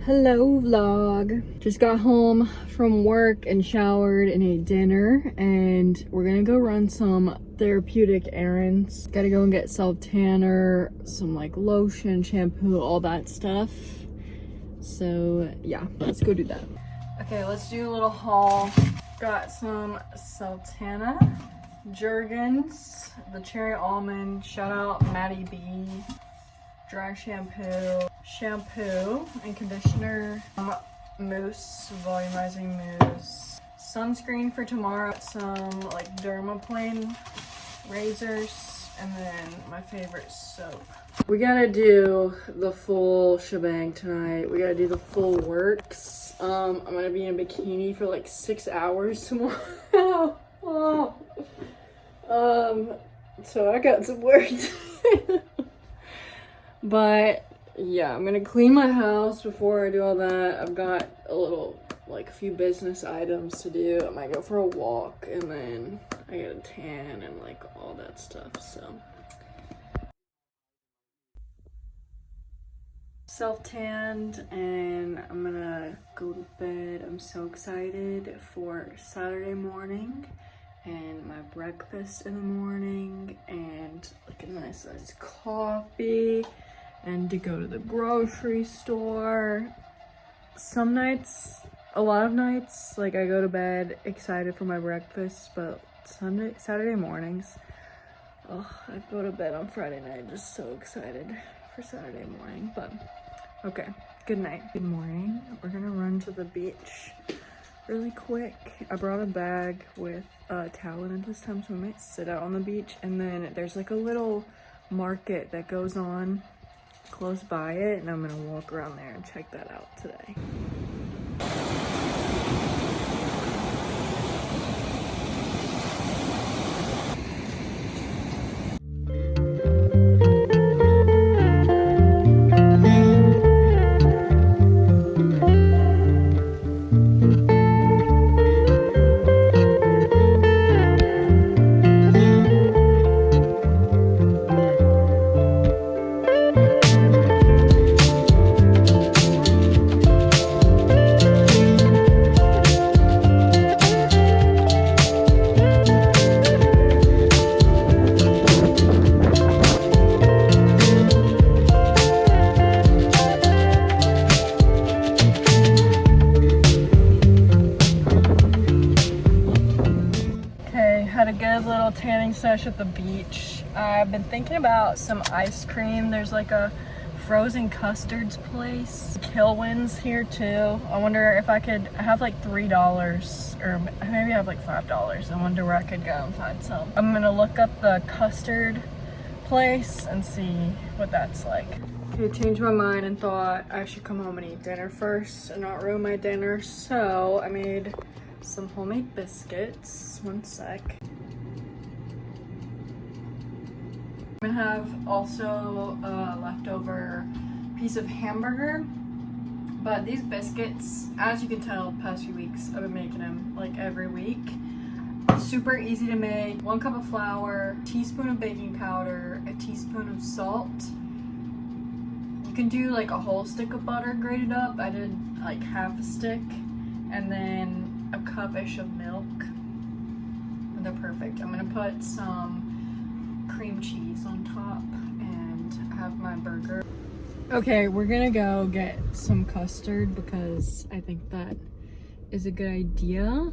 Hello vlog. Just got home from work and showered and ate dinner, and we're gonna go run some therapeutic errands. Gotta go and get self-tanner, some like lotion, shampoo, all that stuff. So yeah, let's go do that. Okay, let's do a little haul. Got some Sultana, Jergens, the cherry almond, shout out Maddie B, dry shampoo and conditioner, mousse, volumizing mousse, sunscreen for tomorrow, some like dermaplane razors, and then my favorite soap. We gotta do the full shebang tonight. We gotta do the full works. I'm gonna be in a bikini for like 6 hours tomorrow. So I got some work to do. But yeah, I'm gonna clean my house before I do all that. I've got a few business items to do. I might go for a walk, and then I get a tan and like all that stuff. So self-tanned, and I'm gonna go to bed. I'm so excited for Saturday morning and my breakfast in the morning, and like a nice iced coffee, and to go to the grocery store. Some nights, a lot of nights, like I go to bed excited for my breakfast, but Saturday mornings, I go to bed on Friday night just so excited for Saturday morning. But okay, good night. Good morning. We're gonna run to the beach really quick. I brought a bag with a towel in it this time, so we might sit out on the beach, and then there's like a little market that goes on close by it, and I'm gonna walk around there and check that out today. Had a good little tanning sesh at the beach. I've been thinking about some ice cream. There's like a frozen custards place. Kilwin's here too. I wonder if I could have like $3 or maybe I have like $5. I wonder where I could go and find some. I'm gonna look up the custard place and see what that's like. Okay, changed my mind and thought I should come home and eat dinner first and not ruin my dinner. So I made some homemade biscuits. One sec. I'm gonna have also a leftover piece of hamburger, but these biscuits, as you can tell, the past few weeks I've been making them like every week. Super easy to make. 1 cup of flour, teaspoon of baking powder, a teaspoon of salt. You can do like a whole stick of butter grated up. I did like half a stick, and then a cup-ish of milk, and they're perfect. I'm gonna put some cream cheese on top and have my burger. Okay, we're gonna go get some custard because I think that is a good idea.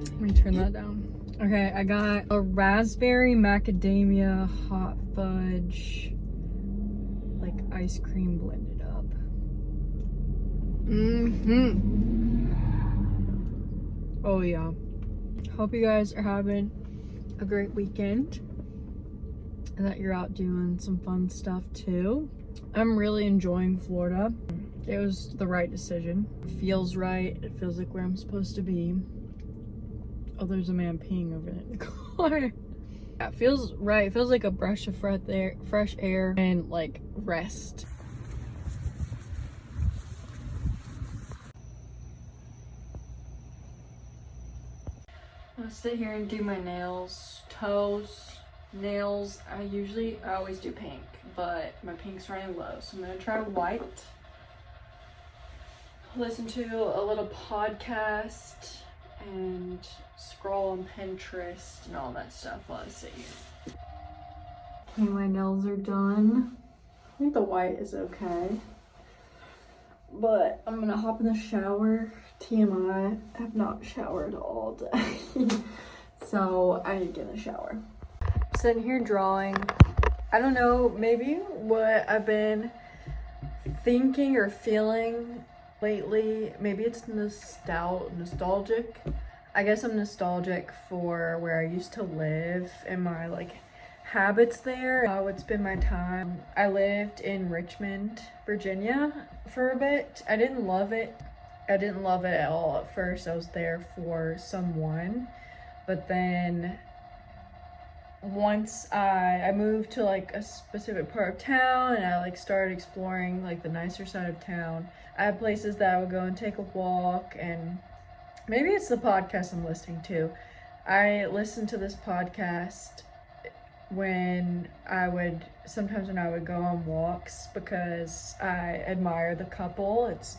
Let me turn that down. Okay, I got a raspberry macadamia hot fudge, like ice cream blended up. Oh yeah. Hope you guys are having a great weekend and that you're out doing some fun stuff too. I'm really enjoying Florida. It was the right decision. It feels right. It feels like where I'm supposed to be. Oh, there's a man peeing over in the corner. Yeah, it feels right. It feels like a breath of fresh air and like rest. I'm gonna sit here and do my nails, toes, nails. I always do pink. but my pink's running low. So I'm gonna try white. Listen to a little podcast and scroll on Pinterest and all that stuff while I sit here. Okay, my nails are done. I think the white is okay. But I'm gonna hop in the shower. TMI, I have not showered all day. So I need to get in the shower. Sitting here drawing. I don't know, maybe what I've been thinking or feeling lately, maybe it's nostalgic. I guess I'm nostalgic for where I used to live and my like habits there. I would spend my time. I lived in Richmond, Virginia for a bit. I didn't love it. I didn't love it at all at first. I was there for someone, but then once I moved to like a specific part of town and I like started exploring like the nicer side of town. I had places that I would go and take a walk, and maybe it's the podcast I'm listening to. I listen to this podcast sometimes when I would go on walks because I admire the couple. It's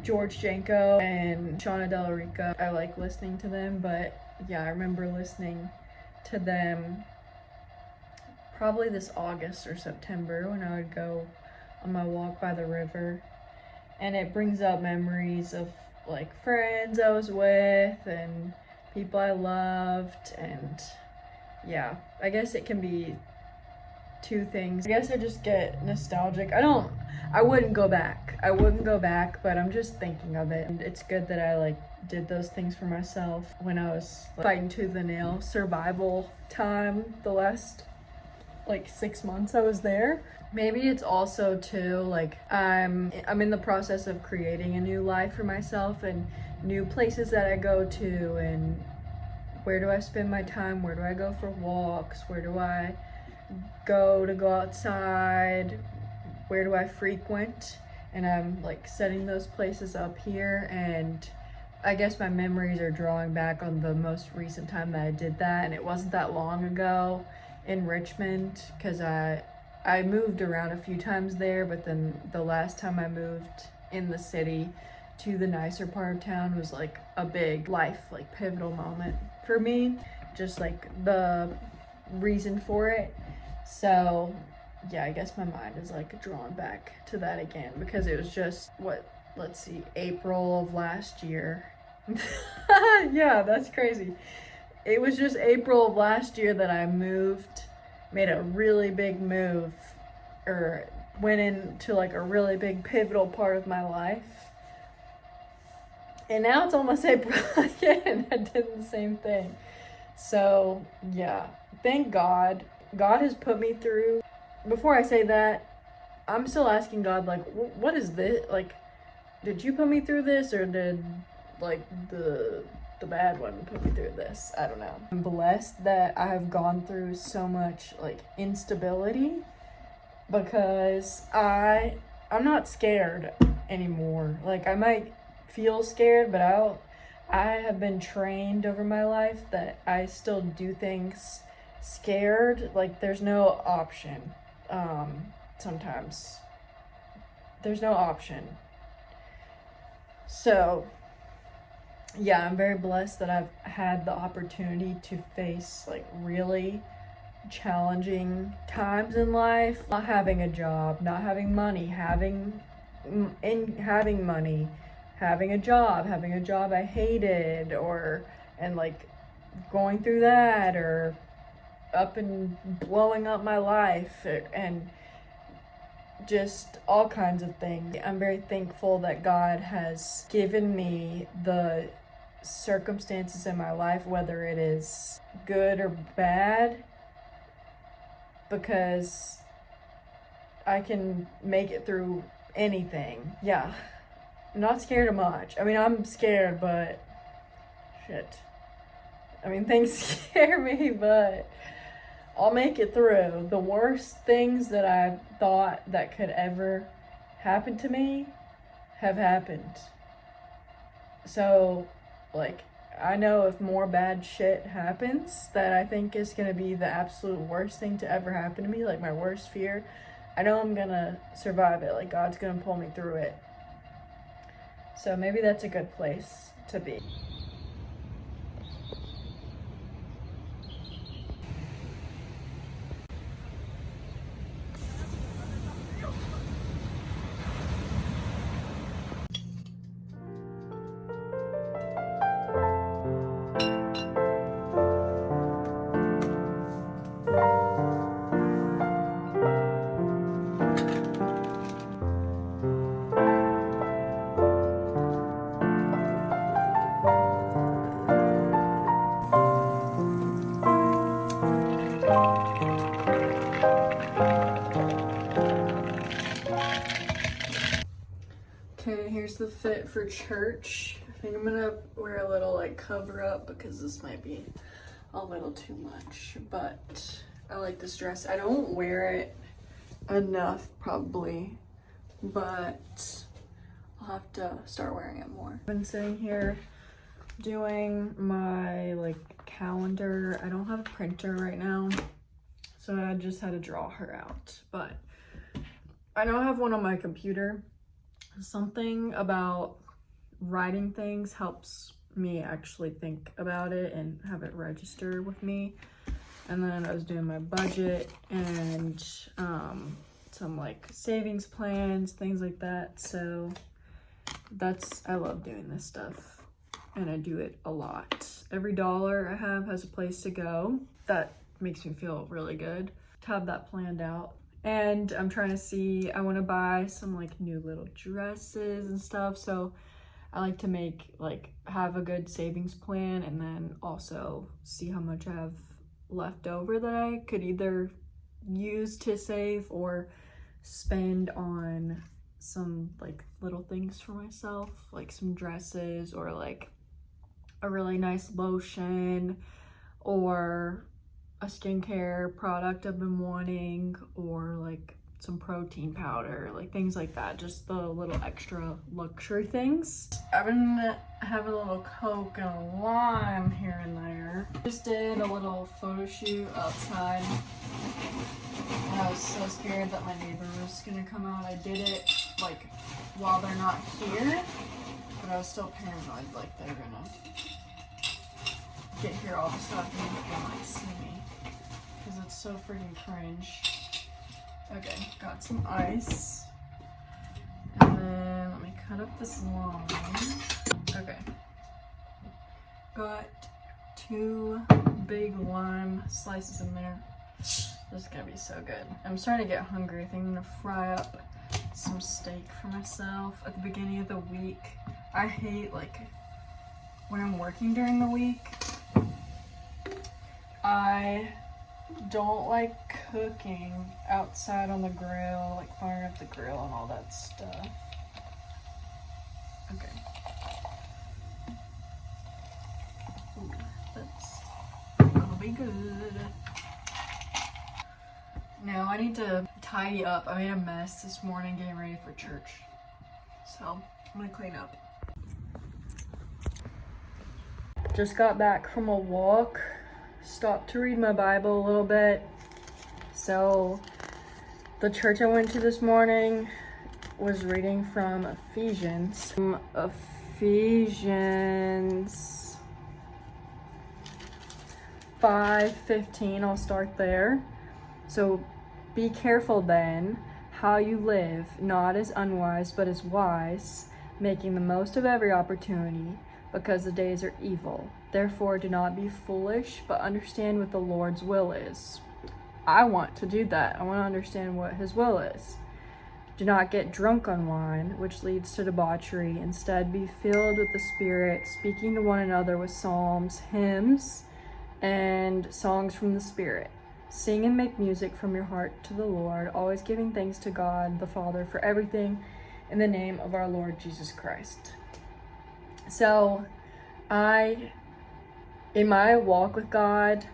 George Janko and Shauna Del Rico. I like listening to them, but yeah, I remember listening to them probably this August or September when I would go on my walk by the river, and it brings up memories of like friends I was with and people I loved, and yeah, I guess it can be two things. I guess I just get nostalgic. I wouldn't go back, but I'm just thinking of it, and it's good that I like did those things for myself when I was fighting tooth and nail survival time the last like 6 months I was there. Maybe it's also too like I'm in the process of creating a new life for myself and new places that I go to, and where do I spend my time, where do I go for walks, where do I go outside, where do I frequent, and I'm like setting those places up here, and I guess my memories are drawing back on the most recent time that I did that, and it wasn't that long ago in Richmond because I moved around a few times there, but then the last time I moved in the city to the nicer part of town was like a big life, like pivotal moment for me, just like the reason for it. So yeah, I guess my mind is like drawn back to that again because it was just April of last year. Yeah, that's crazy. It was just April of last year that I made a really big move, or went into like a really big pivotal part of my life. And now it's almost April again. I did the same thing. So yeah, thank God. God has put me through. Before I say that, I'm still asking God, like, what is this? Like, did you put me through this, or did like the bad one put me through this? I don't know. I'm blessed that I have gone through so much like instability because I'm not scared anymore. Like I might feel scared, but I have been trained over my life that I still do things scared. Like there's no option. Sometimes there's no option. So yeah, I'm very blessed that I've had the opportunity to face like really challenging times in life. Not having a job, not having money, having money, having a job I hated, and like going through that, or up and blowing up my life, and just all kinds of things. I'm very thankful that God has given me the circumstances in my life, whether it is good or bad, because I can make it through anything. Yeah, I'm not scared of much. I mean, I'm scared, but shit. I mean, things scare me, but I'll make it through. The worst things that I thought that could ever happen to me have happened. So, like, I know if more bad shit happens that I think is going to be the absolute worst thing to ever happen to me, like my worst fear, I know I'm gonna survive it. Like, God's gonna pull me through it. So maybe that's a good place to be. Okay, here's the fit for church. I think I'm gonna wear a little like cover up because this might be a little too much, but I like this dress. I don't wear it enough probably, but I'll have to start wearing it more. I've been sitting here doing my like calendar. I don't have a printer right now, so I just had to draw her out, but I now have one on my computer. Something about writing things helps me actually think about it and have it register with me. And then I was doing my budget and some like savings plans, things like that. So I love doing this stuff and I do it a lot. Every dollar I have has a place to go. That makes me feel really good to have that planned out. And I'm trying to see, I want to buy some like new little dresses and stuff. So I like to have a good savings plan and then also see how much I have left over that I could either use to save or spend on some like little things for myself, like some dresses or like a really nice lotion or a skincare product I've been wanting, or like some protein powder, like things like that, just the little extra luxury things. I've been having a little Coke and a lime here and there. Just did a little photo shoot outside and I was so scared that my neighbor was gonna come out. I did it like while they're not here, but I was still paranoid like they're gonna get here all of a sudden and like see me. Because it's so freaking cringe. Okay, got some ice. And then let me cut up this lime. Okay. Got 2 big lime slices in there. This is gonna be so good. I'm starting to get hungry. I think I'm gonna fry up some steak for myself at the beginning of the week. I hate like when I'm working during the week. I don't like cooking outside on the grill, like firing up the grill and all that stuff. Okay. Ooh, that's gonna be good. Now I need to tidy up. I made a mess this morning getting ready for church. So I'm gonna clean up. Just got back from a walk. Stopped to read my Bible a little bit. So the church I went to this morning was reading from Ephesians. Ephesians 5:15, I'll start there. So be careful then how you live, not as unwise but as wise, making the most of every opportunity, because the days are evil. Therefore, do not be foolish, but understand what the Lord's will is. I want to do that. I want to understand what his will is. Do not get drunk on wine, which leads to debauchery. Instead, be filled with the Spirit, speaking to one another with psalms, hymns, and songs from the Spirit. Sing and make music from your heart to the Lord, always giving thanks to God the Father for everything in the name of our Lord Jesus Christ. So in my walk with God,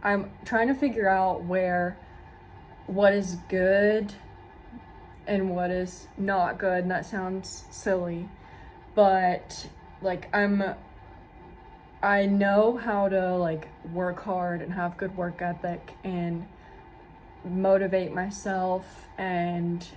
I'm trying to figure out what is good and what is not good. And that sounds silly, but like I know how to like work hard and have good work ethic and motivate myself and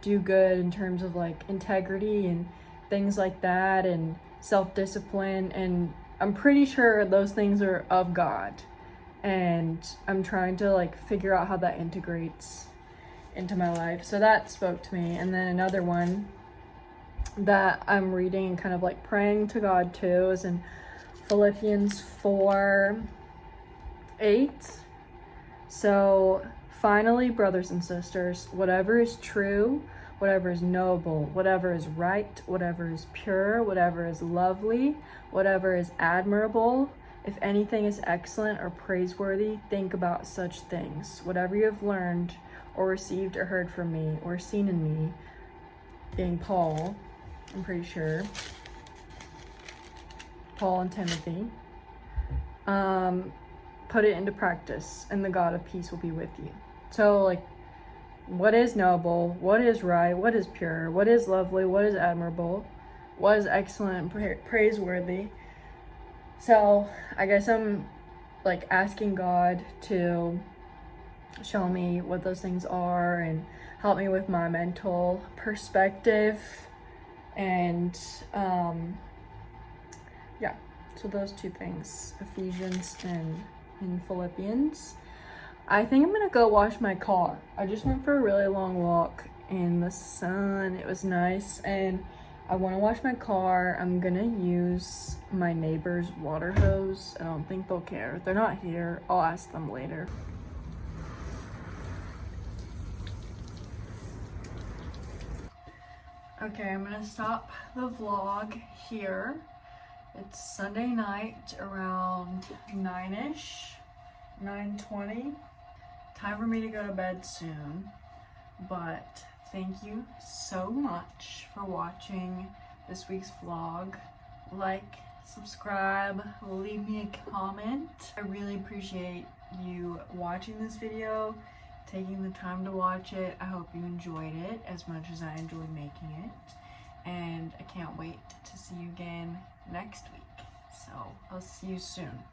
do good in terms of like integrity and things like that, and self-discipline, and I'm pretty sure those things are of God, and I'm trying to like figure out how that integrates into my life. So that spoke to me. And then another one that I'm reading and kind of like praying to God too is in Philippians 4:8. So finally, brothers and sisters, whatever is true, whatever is noble, whatever is right, whatever is pure, whatever is lovely, whatever is admirable, if anything is excellent or praiseworthy, think about such things. Whatever you have learned or received or heard from me or seen in me, being Paul, I'm pretty sure, Paul and Timothy, put it into practice, and the God of peace will be with you. So like, what is noble, what is right, what is pure, what is lovely, what is admirable, what is excellent and praiseworthy. So I guess I'm like asking God to show me what those things are and help me with my mental perspective. And yeah, so those two things, Ephesians and in Philippians. I think I'm gonna go wash my car. I just went for a really long walk in the sun. It was nice, and I want to wash my car. I'm gonna use my neighbor's water hose. I don't think they'll care. If they're not here, I'll ask them later. Okay, I'm gonna stop the vlog here. It's Sunday night around 9-ish, 9:20. Time for me to go to bed soon, but thank you so much for watching this week's vlog. Like, subscribe, leave me a comment. I really appreciate you watching this video, taking the time to watch it. I hope you enjoyed it as much as I enjoyed making it, and I can't wait to see you again next week. So I'll see you soon.